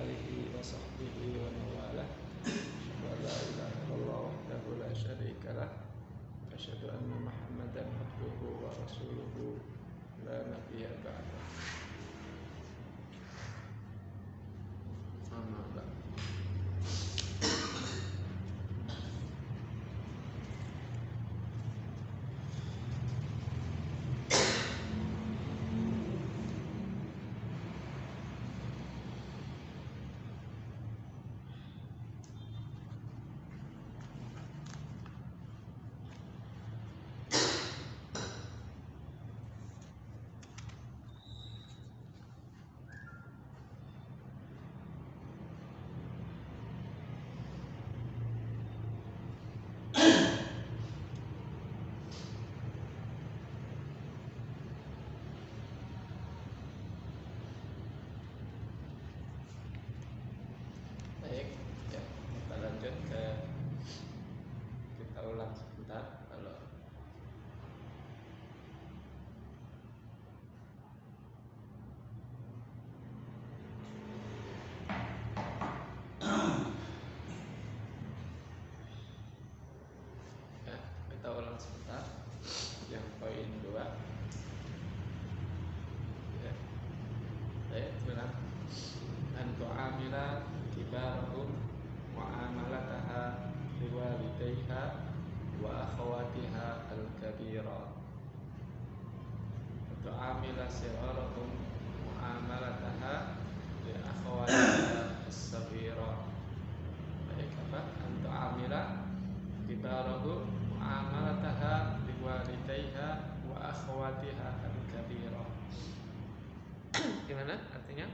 alihi wa sahbihi wa mawalah. Wa la ilaha illallah wahdahu la syarika lah. Asyhadu anna Muhammadan abduhu wa rasuluhu la nabiyya ba'dah. Amma ba'd. Baik, ya, kita lanjut kita ulang sebentar. Kalau ya, kita ulang sebentar. Yang poin 2. Ya. Baik, ulang. Antu'amila kibarahum mu'amalataha liwalidayha wa akhawatiha al-kabira. Antu'amila sirarahum mu'amalataha li akhawatiha as-sabira. Baik, apa? Antu'amila kibarahum mu'amalataha liwalidayha wa akhawatiha al-kabira. Gimana artinya?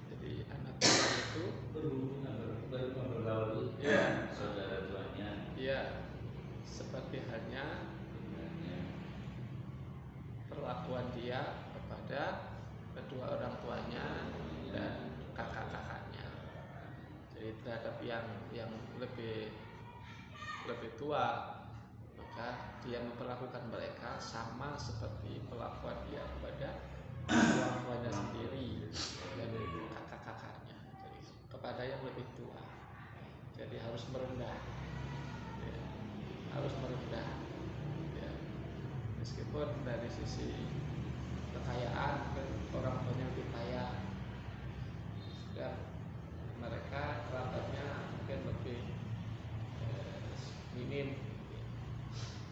Jadi anak tua itu bergaul ya, saudara tuanya, ya, seperti halnya perlakuan dia kepada kedua orang tuanya dan kakak-kakaknya. Jadi terhadap yang lebih tua, maka dia memperlakukan mereka sama seperti perlakuan dia kepada orang tuanya sendiri dan kakak-kakaknya. Jadi kepada yang lebih tua, jadi harus merendah, ya, harus merendah, ya. Meskipun dari sisi kekayaan orang tuanya lebih kaya dan mereka kerabatnya mungkin lebih minim.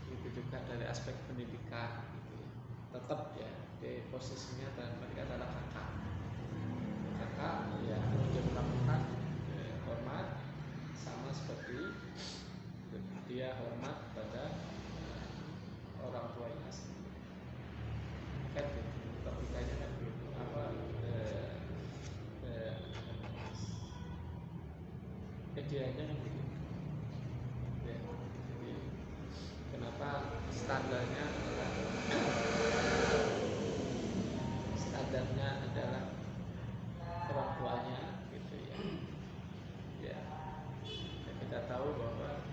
Itu juga dari aspek pendidikan, gitu. Tetap ya di posisinya dan mereka adalah kakak, ya, dia melakukan hormat sama seperti dia hormat kepada orang tuanya sendiri. Kan gitu, logikanya kan gitu. Idealnya kan gitu. Ya, jadi kenapa standarnya adalah orang tuanya, gitu ya. Ya, kita tahu bahwa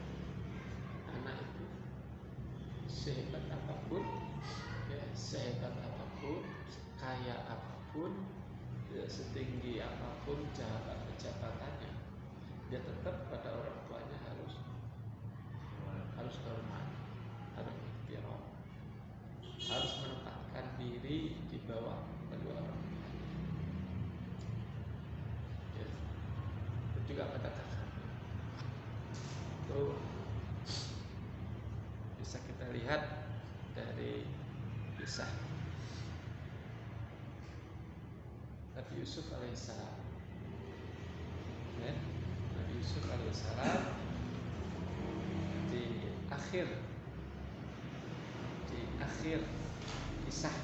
anak itu sehebat apapun, ya, sehebat apapun, kaya apapun, ya, setinggi apapun jabatannya, dia tetap pada orang tuanya harus hormat, harus ihtiram, harus menempatkan diri di bawah kedua orang tuanya. Ya, itu juga pada kakaknya. Itu bisa kita lihat dari kisah Nabi Yusuf alaihissalam. Ya, Nabi Yusuf alaihissalam di akhir kisah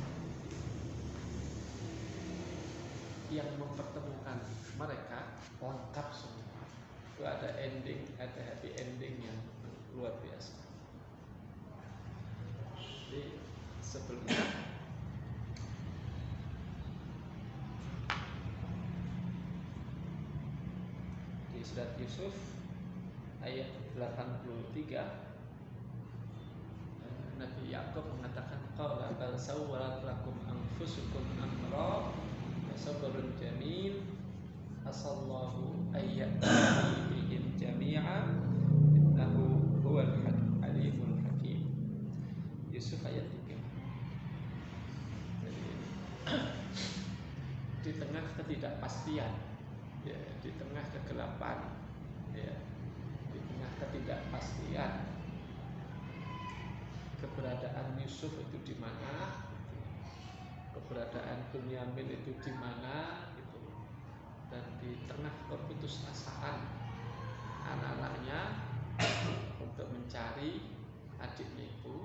yang mempertemukan mereka lengkap semua. Itu ada happy ending yang luar biasa. Jadi sebelumnya di surat Yusuf ayat 83, Nabi Yakub mengatakan qala bal sawwalat lakum anfusukum amra sabrun jamil asallahu ayyati bihim jami'a innahu huwal alimul hakim. Yusuf ayat 3. Jadi, di tengah ketidakpastian, ya, di tengah kegelapan, ya, di tengah ketidakpastian keberadaan Yusuf itu di mana, keberadaan Bunyamin itu di mana, gitu. Dan di tengah keputusasaan anak-anaknya untuk mencari adiknya itu,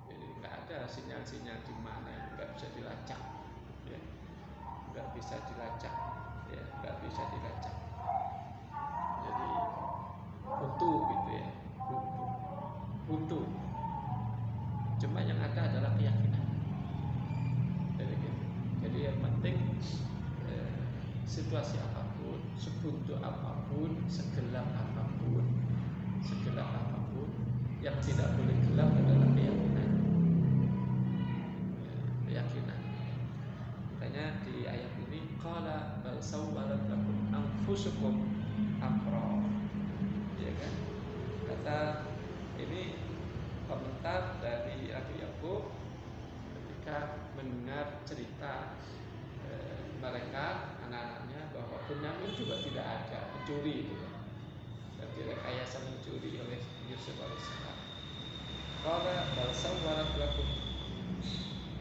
jadi nggak ada sinyal-sinyal di mana, nggak bisa dilacak, ya. Nggak bisa dilacak, ya, nggak bisa dilacak. Jadi buntu gitu ya, buntu. Cuma yang ada adalah keyakinan. Jadi gitu. Jadi yang penting situasi apapun, sebuntu apapun, segelap apapun, yang tidak boleh gelap adalah keyakinan. Keyakinan. Makanya di ayat ini qala bal sawwalat lakum anfusukum amra. Ya kan? Kata ini komentar dari Abu Yakub ketika mendengar cerita mereka anak-anaknya bahwa Bunyamin juga tidak ada, mencuri itu ya. Dan direkayasa mencuri oleh Yusuf alaihissalam. Qala bal sawwalat lakum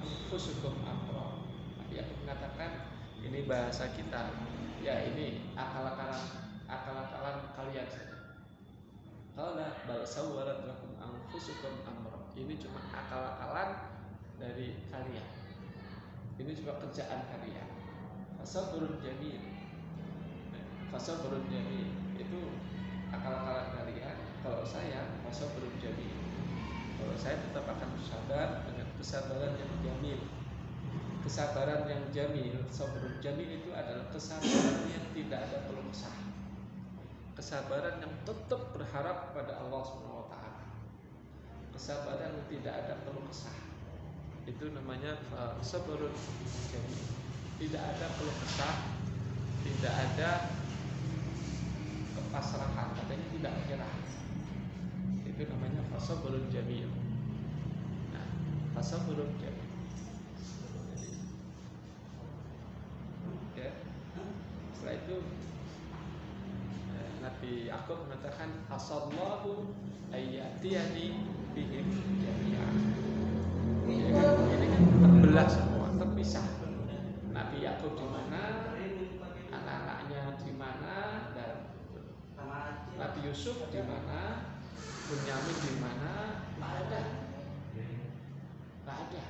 anfusukum amra. Abu Yakub mengatakan ini bahasa kita, ya ini akal-akalan kalian saja. Qala bal sawwalat lakum anfusukum amra. Ini cuma akal-akalan dari kalian. Ini cuma kerjaan kalian. Fasabrun jamil. Fasabrun jamil itu akal-akalan kalian. Kalau saya fasabrun jamil. Kalau saya tetap akan bersabar dengan kesabaran yang jamil. Kesabaran yang jamil, sabrun jamil itu adalah kesabaran yang tidak ada keluh kesah. Kesabaran yang tetap berharap kepada Allah SWT. Kesabaran yang tidak ada keluh kesah. Itu namanya sabrun jamil. Tidak ada keluh kesah, tidak ada kepasrahan, katanya tidak menyerah. Itu namanya sabrun jamil. Nah, sabrun jamil. Ya. Setelah itu Nabi Yakub mengatakan asallahu ayyatiyani bihim jami'an. Ini kan terbelah semua, terpisah. Nabi Yakub di mana, anak-anaknya di mana, dan Nabi Yusuf di mana, Bunyamin di mana, nggak ada.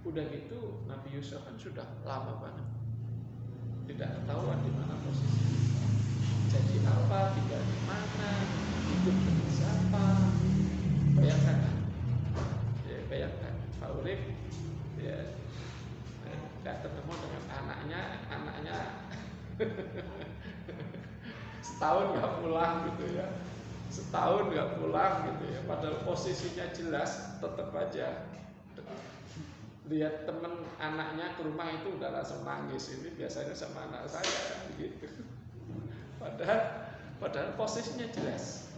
Udah gitu Nabi Yusuf kan sudah lama banget, tidak ketahuan di mana posisinya. Jadi apa, tinggal di mana, hidup dengan siapa, bayangkan kan? Ya, bayangkan Pak Urip ya nggak ketemu dengan anaknya setahun nggak pulang gitu ya, setahun nggak pulang gitu ya, padahal posisinya jelas, tetap aja lihat temen anaknya ke rumah itu udah langsung nangis. Ini biasanya sama anak saya kan begitu. Padahal posisinya jelas.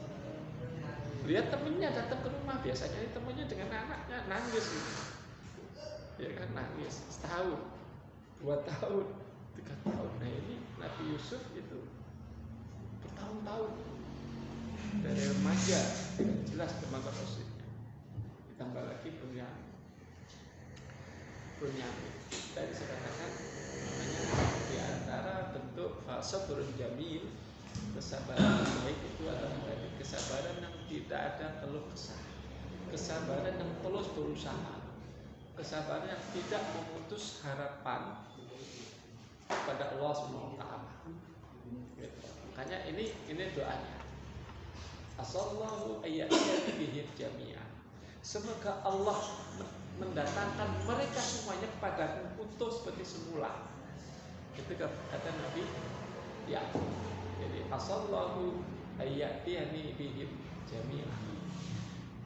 Lihat temennya datang ke rumah, biasanya temennya dengan anaknya nangis gitu. Ya kan, nangis setahun, 2 tahun, 3 tahun. Nah ini Nabi Yusuf itu bertahun-tahun dari remaja tidak jelas kemana posisinya. Ditambah lagi Bunyamin. Tadi saya katakan namanya di antara bentuk sabrun jamil, kesabaran yang baik itu adalah tadi kesabaran yang tidak ada keluh kesah, kesabaran yang terus berusaha, kesabaran yang tidak memutus harapan kepada Allah SWT. Makanya ini doanya. Asallahu ayyati bihim jami'an. Semoga Allah mendatangkan mereka semuanya kepada utuh seperti semula. Itu kata Nabi Yakub. Jadi asallahu ayyati bihim jami'an.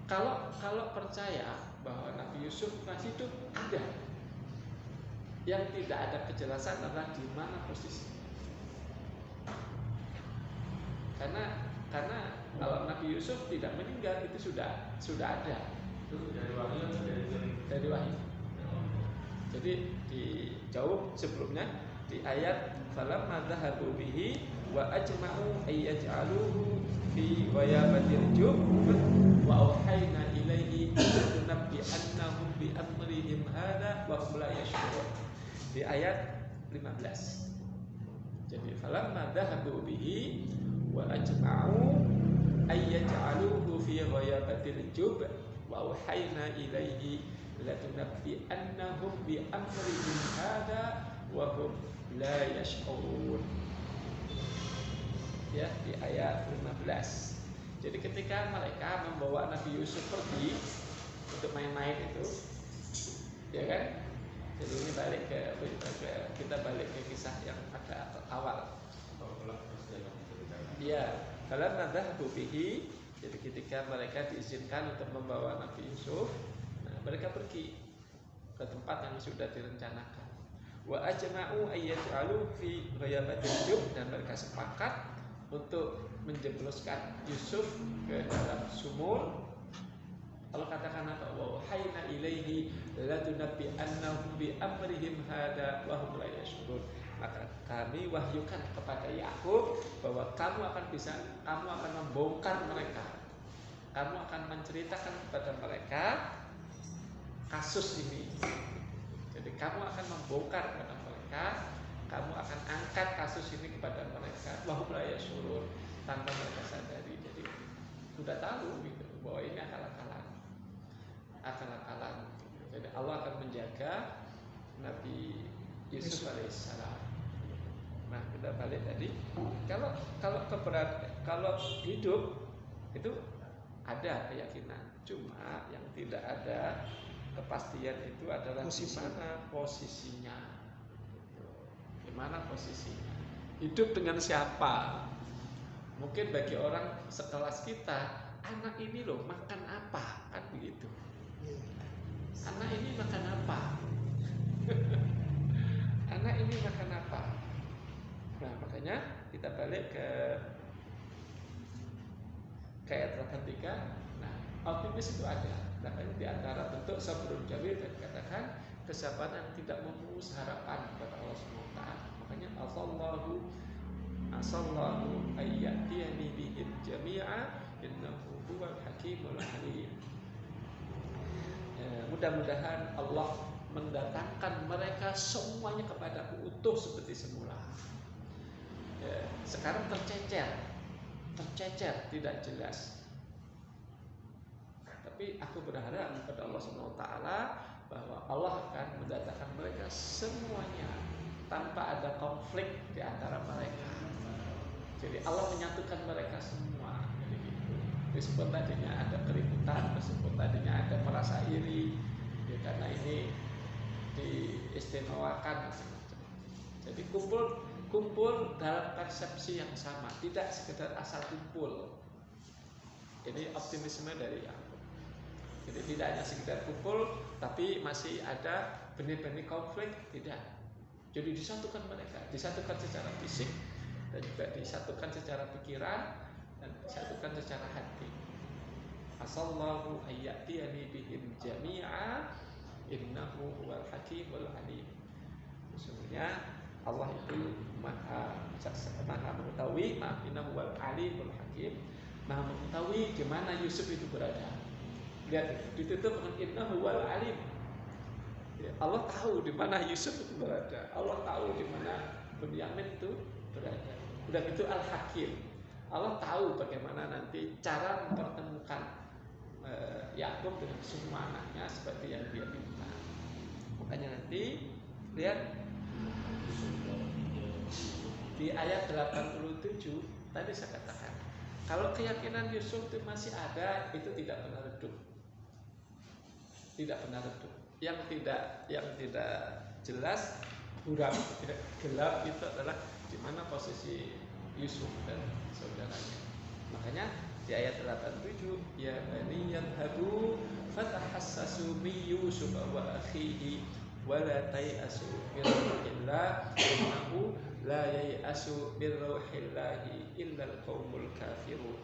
Kalau percaya bahwa Nabi Yusuf masih hidup, ada. Yang tidak ada kejelasan adalah di mana posisi. Karena kalau Nabi Yusuf tidak meninggal itu sudah ada. Itu dari wahyu atau dari wahyu. Jadi dijawab sebelumnya di ayat falamma dhahabu bihi wa ajma'u ay yaj'aluhu fi ghayabatil jub wa auhayna ilaihi tunabbi annahum bi amrihim hadha wa hum la yashurun. Di ayat 15. Jadi falamma dhahabu bihi wa ajma'u ay yaj'aluhu fi ghayabatil jub wa auhayna ilaihi latunabbi annahum bi amrihim hadha wa hum la yash'urun. Ya, di ayat 15. Jadi ketika mereka membawa Nabi Yusuf pergi untuk main-main itu, ya kan? Jadi ini balik kita balik ke kisah yang pada awal. Iya, kalau nadhabu bihi, jadi ketika mereka diizinkan untuk membawa Nabi Yusuf, mereka pergi ke tempat yang sudah direncanakan. Wa ajma'u ayyaj'alu fi ghayabatil jub, dan mereka sepakat untuk menjebloskan Yusuf ke dalam sumur. Allah katakan apa? Wa hayna ilaihi latunabbi annahum bi amrihim hada wa hum la yashurun. Maka kami wahyukan kepada Yakub bahwa kamu akan membongkar mereka. Kamu akan menceritakan kepada mereka kasus ini. Jadi kamu akan membongkar kepada mereka, kamu akan angkat kasus ini kepada mereka, wahum la yashurun, tanpa mereka sadari. Jadi sudah tahu gitu bahwa ini akal-akalan. Jadi Allah akan menjaga Nabi Yusuf alaihissalam. Nah, kita balik tadi. Kalau hidup itu ada keyakinan, cuma yang tidak ada kepastian itu adalah di mana posisinya. Di mana posisinya? Hidup dengan siapa? Mungkin bagi orang sekelas kita, anak ini loh makan apa? Kan begitu. Anak ini makan apa? Anak ini makan apa? Nah, makanya kita balik ke ayat 83. Nah, optimis itu ada. Makanya di antara bentuk sabrun jamil dan dikatakan kesabaran yang tidak memutus harapan kepada Allah SWT. Makanya asallahu ayyatiyani bihim jami'a innahu huwal hakimul alim. Mudah-mudahan Allah mendatangkan mereka semuanya kepadaku utuh seperti semula. Sekarang tercecer, tidak jelas. Tapi aku berharap kepada Allah SWT bahwa Allah akan mendatangkan mereka semuanya tanpa ada konflik di antara mereka. Jadi Allah menyatukan mereka semua. Jadi gitu. Meskipun tadinya ada keributan, meskipun tadinya ada merasa iri, ya karena ini diistimewakan. Jadi kumpul dalam persepsi yang sama, tidak sekedar asal kumpul. Ini optimisme dari Yakub. Jadi tidak hanya sekedar kumpul, tapi masih ada benih-benih konflik, tidak. Jadi disatukan mereka, disatukan secara fisik dan juga disatukan secara pikiran dan disatukan secara hati. Asallahu ayyatiyani bihim jami'a innahu huwal hakimul alim. Sesungguhnya Allah itu maha mengetahui, innahu huwal alimul hakim, maha mengetahui di mana Yusuf itu berada. Lihat, ditutup dengan innahu huwal alim. Allah tahu di mana Yusuf itu berada. Allah tahu di mana Bunyamin itu berada. Udah itu Al-Hakim. Allah tahu bagaimana nanti cara mempertemukan Yakub dengan semua anaknya seperti yang dia minta. Makanya nanti lihat di ayat 87 tadi saya katakan, kalau keyakinan Yusuf itu masih ada, itu tidak pernah redup. Tidak pernah redup. Yang tidak jelas, buram, tidak gelap itu adalah di mana posisi Yusuf dan saudaranya. Makanya di ayat 87, ya bani yadhabu fatahassasu min Yusuf wa akhihi wala tayasu min rauhillah innahu la yayasu min rauhillahi illa al-qaumul kafirun.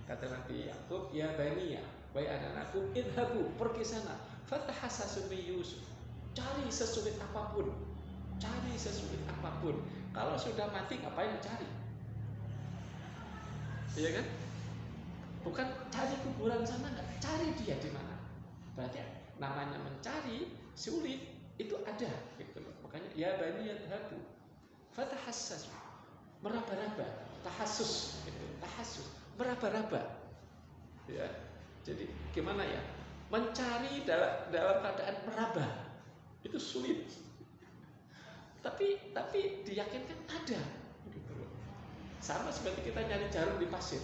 Kata Nabi Yakub, ya baniya, wahai anak-anakku, idhabu, pergi sana, fatahassasu min Yusuf, cari sesulit apapun, cari sesulit apapun. Kalau sudah mati ngapain cari? Iya kan? Bukan cari kuburan sana, enggak, cari dia di mana. Berarti namanya mencari sulit itu ada gitu loh. Makanya ya bani yadhabu fatahassasu, meraba-raba, tahassus gitu. Tahassus, meraba-raba. Ya. Jadi gimana ya? Mencari dalam keadaan meraba itu sulit. Tapi diyakinkan ada gitu loh. Sama seperti kita nyari jarum di pasir.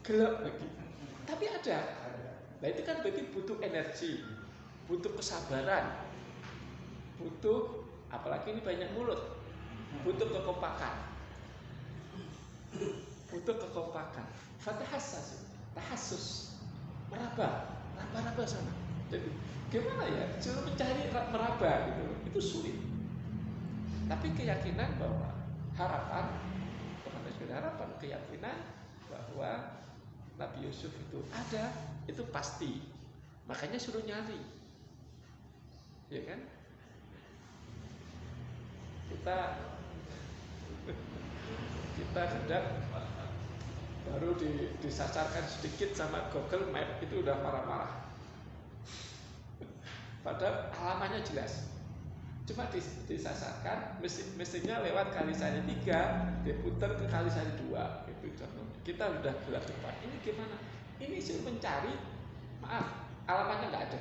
Gelap lagi. Tapi ada. Nah itu kan berarti butuh energi, butuh kesabaran, butuh, apalagi ini banyak mulut, butuh kekompakan, fatahassus, tahassus, meraba sana. Jadi gimana ya, suruh mencari meraba gitu, itu sulit. Tapi keyakinan bahwa harapan, bukan harapan, keyakinan bahwa Nabi Yusuf itu ada, itu pasti. Makanya suruh nyari, ya kan? Kita kadang baru disasarkan sedikit sama Google Map itu udah marah-marah. Padahal alamannya jelas. Cuma disasarkan, mestinya lewat Kalisari 3, diputar ke Kalisari 2 gitu. Kita udah gelap depan. Ini gimana? Ini sih mencari, maaf, alamatnya nggak ada.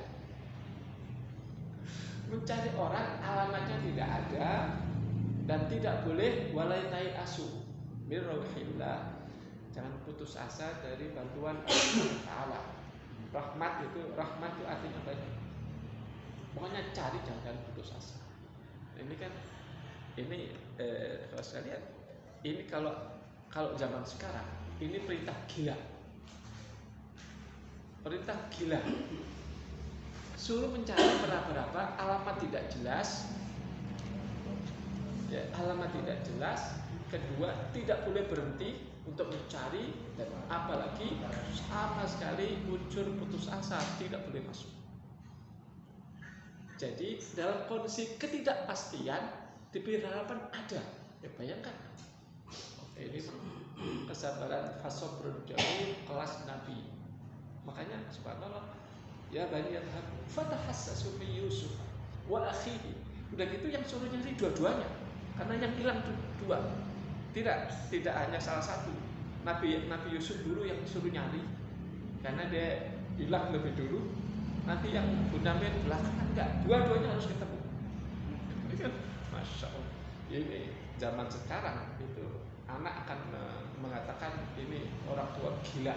Mencari orang, alamatnya tidak ada, dan tidak boleh walai tayasu min rauhillah. Jangan putus asa dari bantuan Allah Ta'ala. Rahmat itu artinya banyak. Pokoknya cari, jangan putus asa. Ini kan, kalau saya lihat, ini kalau zaman sekarang, ini perintah gila. Perintah gila. Suruh mencari meraba-raba, alamat tidak jelas. Ya, alamat tidak jelas. Kedua, tidak boleh berhenti untuk mencari, dan apalagi sama sekali unsur putus asa tidak boleh masuk. Jadi dalam kondisi ketidakpastian diberi harapan ada. Ya bayangkan. Ini kesabaran fasobrun jauh kelas Nabi. Makanya subhanallah, ya bani yadhhab fatahassasu min Yusuf wa akhihi. Udah gitu yang suruh nyari dua-duanya. Karena yang hilang dua. Tidak hanya salah satu. Nabi Yusuf dulu yang suruh nyari karena dia hilang lebih dulu. Nanti yang Bunyamin belakangan enggak, dua-duanya harus ketemu. Masya Allah. Ini zaman sekarang itu anak akan mengatakan ini orang tua gila.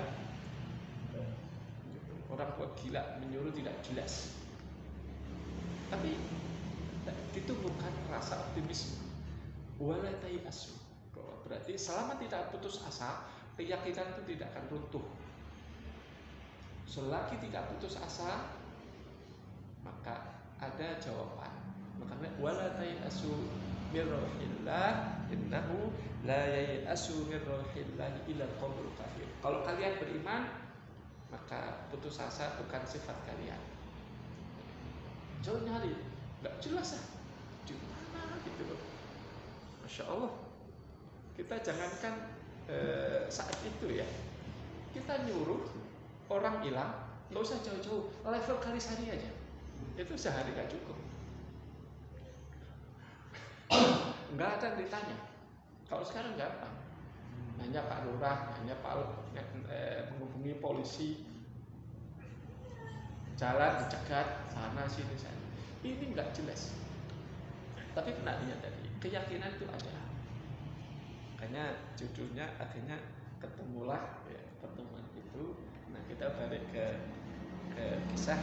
Orang tua gila menyuruh tidak jelas. Tapi ditumbuhkan rasa optimisme. Wala tayasu. Berarti selama tidak putus asa, keyakinan itu tidak akan runtuh. Selagi tidak putus asa, maka ada jawaban. Makanya wala tayasu min rauhillah innahu la yayasu min rauhillah illa al-qaumul kafir. Kalau kalian beriman, maka putus asa bukan sifat kalian. Jangan nyari, nggak jelas ah, di mana gitu loh. Masya Allah. Kita jangankan saat itu ya, kita nyuruh orang hilang, nggak usah jauh-jauh, level Kalisari aja, itu sehari nggak cukup. Nggak ada yang ditanya. Kalau sekarang gampang, hanya Pak Lurah, hanya Pak menghubungi polisi, jalan dicegat sana sini sana. Ini nggak jelas. Tapi kena lihat tadi, keyakinan itu ada. Makanya judulnya akhirnya ketemulah ya, pertemuan itu. Nah kita balik ke kisah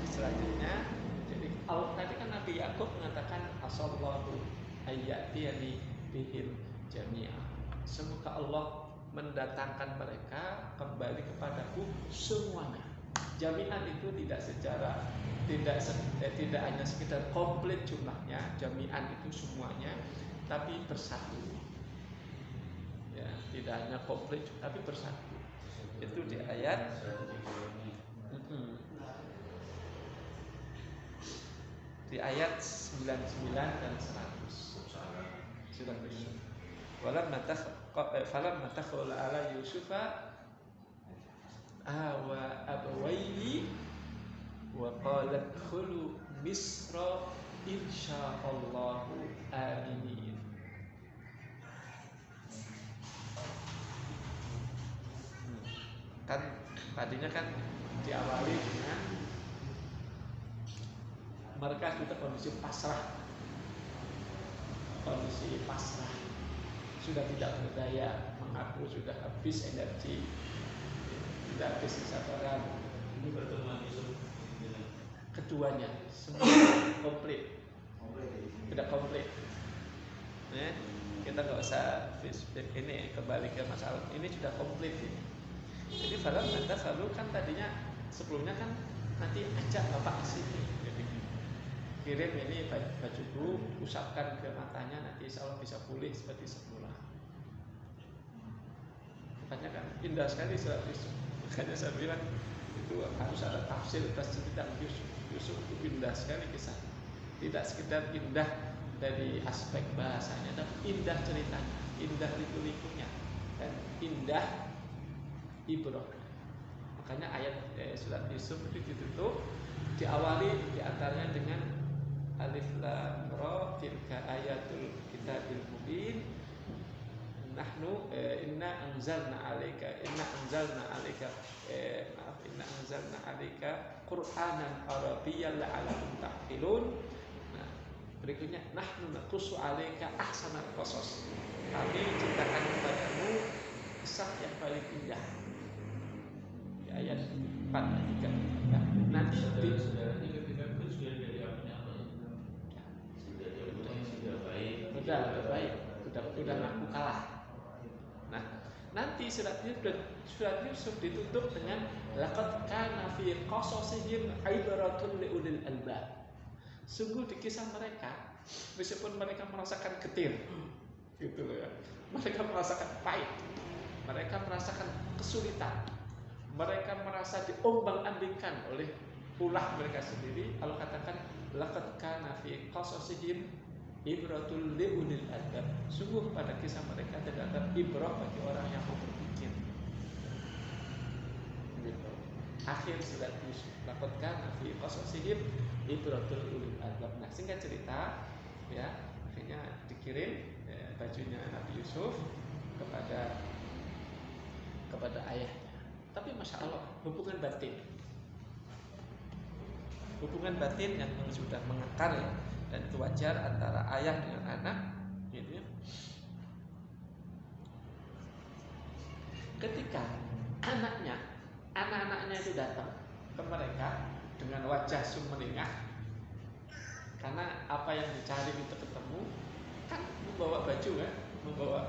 selanjutnya. Jadi tadi kan Nabi Yakub mengatakan asallahu ayyatiyani bihim jami'a. Semoga Allah mendatangkan mereka kembali kepadaku semuanya. Jami'an itu tidak hanya sekedar komplit jumlahnya, jami'an itu semuanya, tapi bersatu. Ya, tidak hanya komplit tapi bersatu. Itu di ayat di ayat 99 dan 100. Surah Yusuf. Falamma takhala ala Yusufa awa abawaihi wa qalat khulu misra insyaallahu aminin. Kan tadinya kan diawali dengan mereka sudah kondisi pasrah, sudah tidak berdaya, mengaku sudah habis energi, sudah habis kesabaran. Ini pertemuan Yusuf keduanya semua komplit, sudah komplit. Kita nggak usah ini kembali ke masalah ini, sudah komplit ini. Jadi falam nanti selalu kan tadinya sebelumnya kan nanti ajak bapak ke sini, kirim ini bajuku, usapkan ke matanya, nanti insya Allah bisa pulih seperti semula. Makanya kan indah sekali surat Yusuf. Makanya saya bilang itu harus ada tafsir atas cerita Yusuf. Yusuf itu indah sekali kisah. Tidak sekedar indah dari aspek bahasanya, tapi indah ceritanya, indah liku-likunya, dan indah ibrah. Makanya ayat surat Yusuf itu ditutup, diawali diantaranya dengan alif lam ra tilka ayatul kitabil mubin nahnu inna anzalna alaika qur'anan arabiyyan la'allakum ta'qilun. Nah, berikutnya nahnu naqussu alaika ahsanal qasas. Kami ceritakan kepadamu kisah yang paling indah. Di ayat 4 dan 3. Nah, nanti saudaranya ketika itu sudah dari apanya apa? Sudah diakukan, sudah baik, sudah ngaku kalah. Nah, nanti surat Yusuf ditutup dengan laqad kana fi qasasihim ibratun li ulil albab. Sungguh di kisah mereka, meskipun mereka merasakan getir, gitu loh ya. Mereka merasakan pahit, mereka merasakan kesulitan, mereka merasa diombang-ambingkan oleh ulah mereka sendiri. Allah katakan laqad kana fi qasasihim ibratul liulil albab. Sungguh pada kisah mereka terdapat ibrah bagi orang yang mau berpikir. Akhir surat Yusuf, laqad kana fi qasasihim ibratul ulil albab. Nah, singkat cerita ya, akhirnya dikirim bajunya Nabi Yusuf kepada ayahnya. Tapi masya Allah, hubungan batin yang sudah mengakar ya, dan itu wajar antara ayah dengan anak, gitu ya. Ketika anak-anaknya itu datang ke mereka dengan wajah sumringah, karena apa yang dicari itu ketemu, kan membawa baju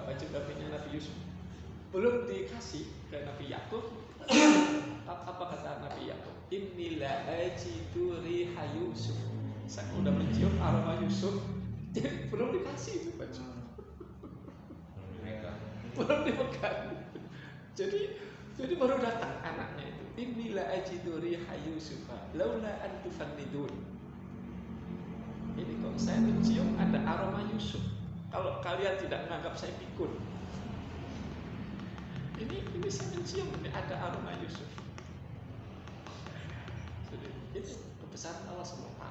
bajunya Nabi Yusuf, belum dikasih ke Nabi Yakub. Apa kata Nabi Yakub? Innila ajidu riha Yusuf. Saya udah mencium aroma Yusuf, belum dikasih itu baju, belum dipegang. Jadi baru datang anaknya itu. Innila ajidu riha Yusuf laula an tufannidun. Ini kok saya mencium ada aroma Yusuf. Kalau kalian tidak menganggap saya pikun, ini saya mencium ini ada aroma Yusuf. Jadi itu kebesaran Allah SWT.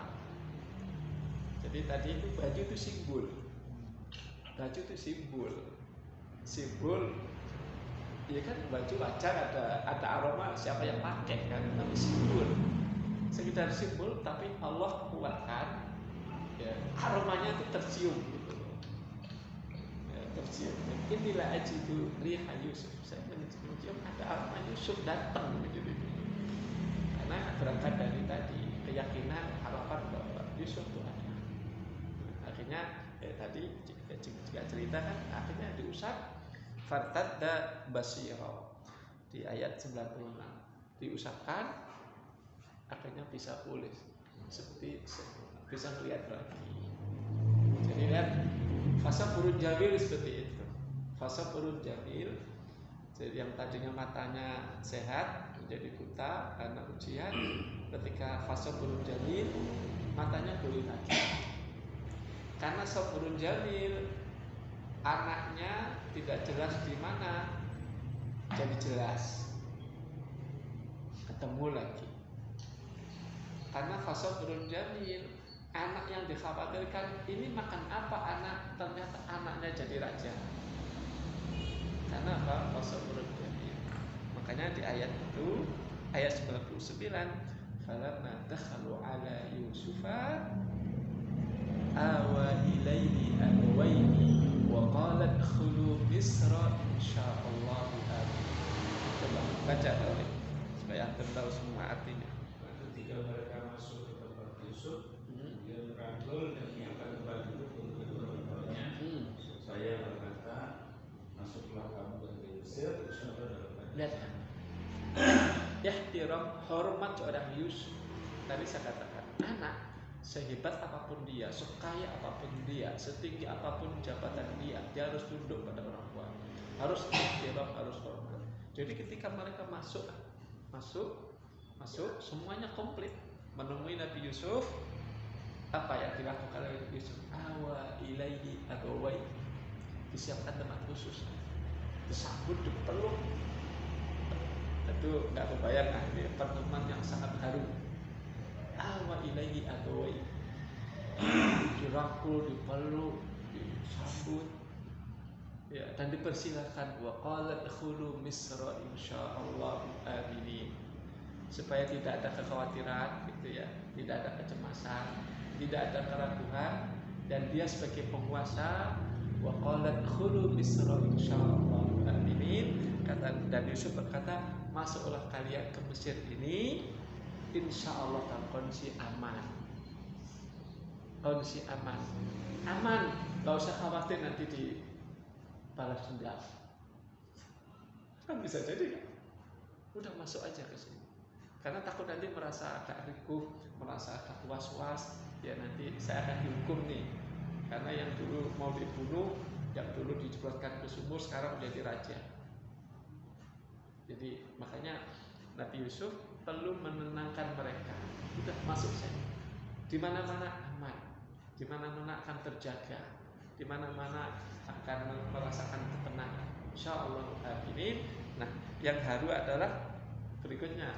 Jadi tadi itu baju itu simbol. Ya kan, baju wajar ada aroma, siapa yang pakai kan, tapi simbol. Sekedar simbol, tapi Allah kuatkan ya, aromanya itu tercium gitu. Ya, tercium. Inilah ajidu riha Yusuf. Saya mencium ada aroma Yusuf datang begitu. Karena berangkat dari tadi keyakinan, harapan bahwa Yusuf itu ada. Akhirnya tadi jika cerita kan akhirnya diusap fartadda basira di ayat 96, diusapkan akhirnya bisa pulih seperti bisa melihat lagi. Jadi lihat fase purun jamil seperti itu. Fase purun jamil, jadi yang tadinya matanya sehat menjadi buta karena ujian. Ketika fase purun jamil, matanya pulih lagi. Karena purun jamil, anaknya tidak jelas di mana, jadi jelas, ketemu lagi. Karena fase purun jamil, anak yang dikhawatirkan ini makan apa anak, ternyata anaknya jadi raja. Karena apa? Fase purun jamil. Makanya di ayat itu, ayat 99, falamma dakhalu ala yusufa awa ilaihi abawaihi wa qala adkhulu misra insyaallah amin. Coba baca tadi supaya antum tahu semua artinya. Ketika mereka masuk ke tempat Yusuf, dia merangkul dan menyiapkan tempat duduk untuk kedua orangnya. Saya berkata, masuklah kamu ke Mesir, insyaallah dalam lihat ihtiram, hormat seorang Yusuf. Tadi saya katakan, anak sehebat apapun dia, sekaya apapun dia, setinggi apapun jabatan dia harus tunduk pada orang tua, harus ihtiram, harus hormat. Jadi ketika mereka masuk semuanya komplit menemui Nabi Yusuf, apa yang dilakukan oleh Nabi Yusuf? Awa ilaihi abawai, disiapkan tempat khusus, disambut, dipeluk. Itu nggak kebayang, ini pertemuan yang sangat haru. Awa ilaihi abawai, dirangkul, dipeluk, disambut, ya, dan dipersilakan. Wa qala adkhulu misra insyaallah aminin, supaya tidak ada kekhawatiran gitu ya, tidak ada kecemasan, tidak ada keraguan, dan dia sebagai penguasa. Wa qala adkhulu misra insyaallah aminin, kata, dan Yusuf berkata, masuklah kalian ke Mesir ini insyaallah dalam kondisi aman. Kondisi aman, nggak usah khawatir nanti dibalas dendam. Kan bisa jadi kan? Udah masuk aja ke sini. Karena takut nanti merasa agak rikuh, merasa agak was-was, ya nanti saya akan dihukum nih. Karena yang dulu mau dibunuh, yang dulu dijebloskan ke sumur, sekarang menjadi raja. Jadi makanya Nabi Yusuf perlu menenangkan mereka. Udah masuk saja. Di mana-mana aman, di mana-mana akan terjaga, di mana-mana akan merasakan ketenangan. Insyaallah aminin. Nah, yang haru adalah berikutnya.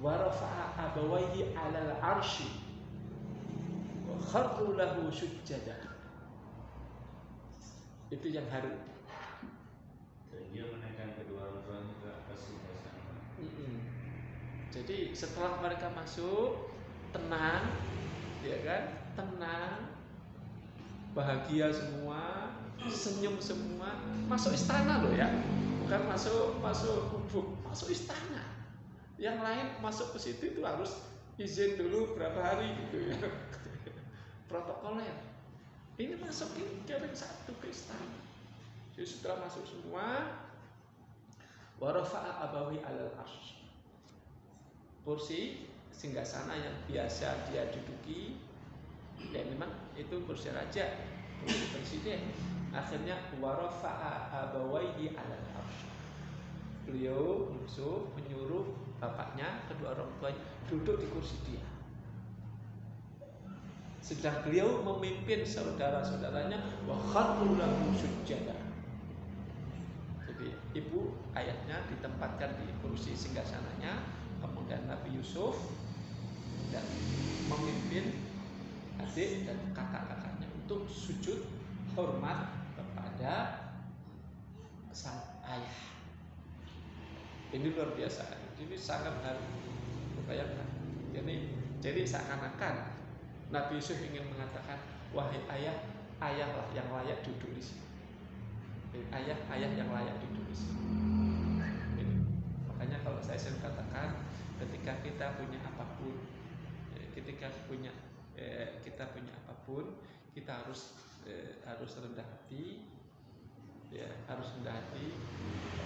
Wa rafa'a abawaihi 'alal 'arsy wa kharru lahu sujada. Itu yang haru. dan dia menaikkan kedua orang tuanya ke atas singgasana. Jadi setelah mereka masuk, tenang, ya kan? Tenang, bahagia semua, senyum semua, masuk istana loh ya, bukan masuk gubuk, masuk istana. Yang lain masuk ke situ itu harus izin dulu berapa hari gitu ya, protokoler. Ini masukin jaring satu ke istana. Jadi setelah masuk semua, warafa'a abawi alal arsy, kursi singgasana yang biasa dia duduki, ya memang itu kursi raja, kursi presiden. Akhirnya warafa'a abawaihi alal arsy, beliau Yusuf menyuruh bapaknya, kedua orang tuanya duduk di kursi dia. Sedang beliau memimpin saudara-saudaranya, wa kharru lahu sujada. Jadi ibu ayahnya ditempatkan di kursi singgasananya, kemudian Nabi Yusuf dan memimpin adik dan kakak-kakaknya untuk sujud hormat kepada sang ayah. Ini luar biasa, ini sangat harus dibayangkan. Jadi seakan-akan Nabi Yusuf ingin mengatakan, wahai ayah, ayahlah yang layak duduk di sini. Ayah yang layak duduk di sini. Makanya kalau saya sering katakan, ketika kita punya apapun, kita harus rendah hati, ya, harus rendah hati.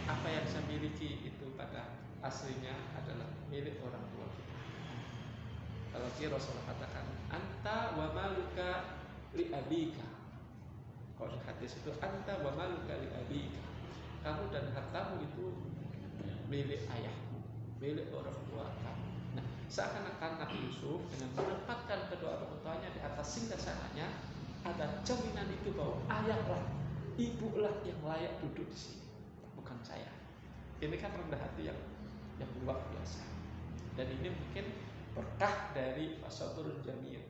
Apa yang saya miliki itu pada aslinya adalah milik orang tua kita. Apalagi Rasulullah katakan anta wa maluka li abika. Kalau di hadis itu anta wa maluka li abika. Kamu dan hartamu itu milik ayahmu, milik orang tua kamu. Nah, seakan-akan Nabi Yusuf dengan menempatkan kedua orang tuanya di atas singgasananya, ada jaminan itu bahwa ayahlah, ibulah yang layak duduk di sini, bukan saya. Ini kan rendah hati yang luar biasa. Dan ini mungkin berkah dari Fasaburun Jamil.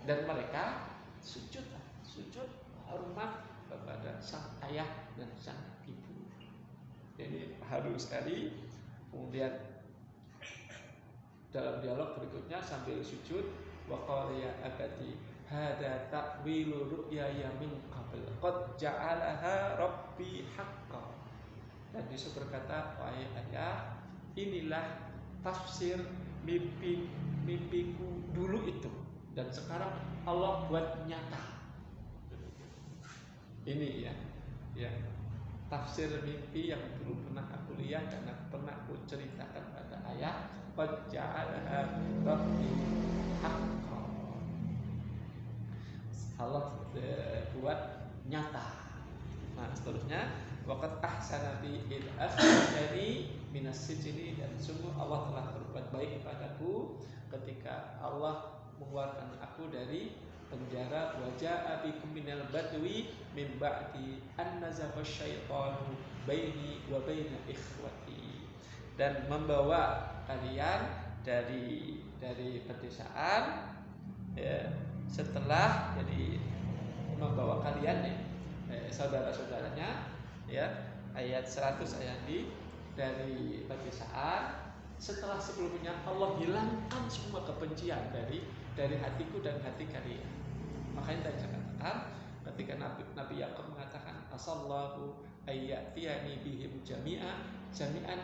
Dan mereka sujud hormat kepada sang ayah dan sang ibu. Jadi halus sekali. Kemudian dalam dialog berikutnya sambil sujud, wa qala ya abati hada ta'wilu ru'yaya min qabl qad ja'alaha rabbi haqqan. Dan Yusuf berkata, wahai ayah, inilah tafsir mimpiku dulu itu, dan sekarang Allah buat nyata. Ini ya tafsir mimpi yang dulu pernah aku lihat dan pernah aku ceritakan pada ayah. Qad ja'alaha rabbi haqqan. Allah buat nyata. Nah, seterusnya waqad ahsana bi id akhrajani minas sijni, dan sungguh Allah telah berbuat baik kepadaku ketika Allah mengeluarkan aku dari penjara. Waja'a bikum minal badwi min ba'di an nazagha syaitanu baini wa baina ikhwati, dan membawa kalian dari pedesaan ya, setelah jadi membawa kalian saudara-saudaranya ya, ayat 100 ayat dari pedesaan, setelah sebelumnya Allah hilangkan semua kebencian dari hatiku dan hati kalian. Makanya tadi saya katakan ketika Nabi Yakub mengatakan asallahu ayyatiyani bihim jami'an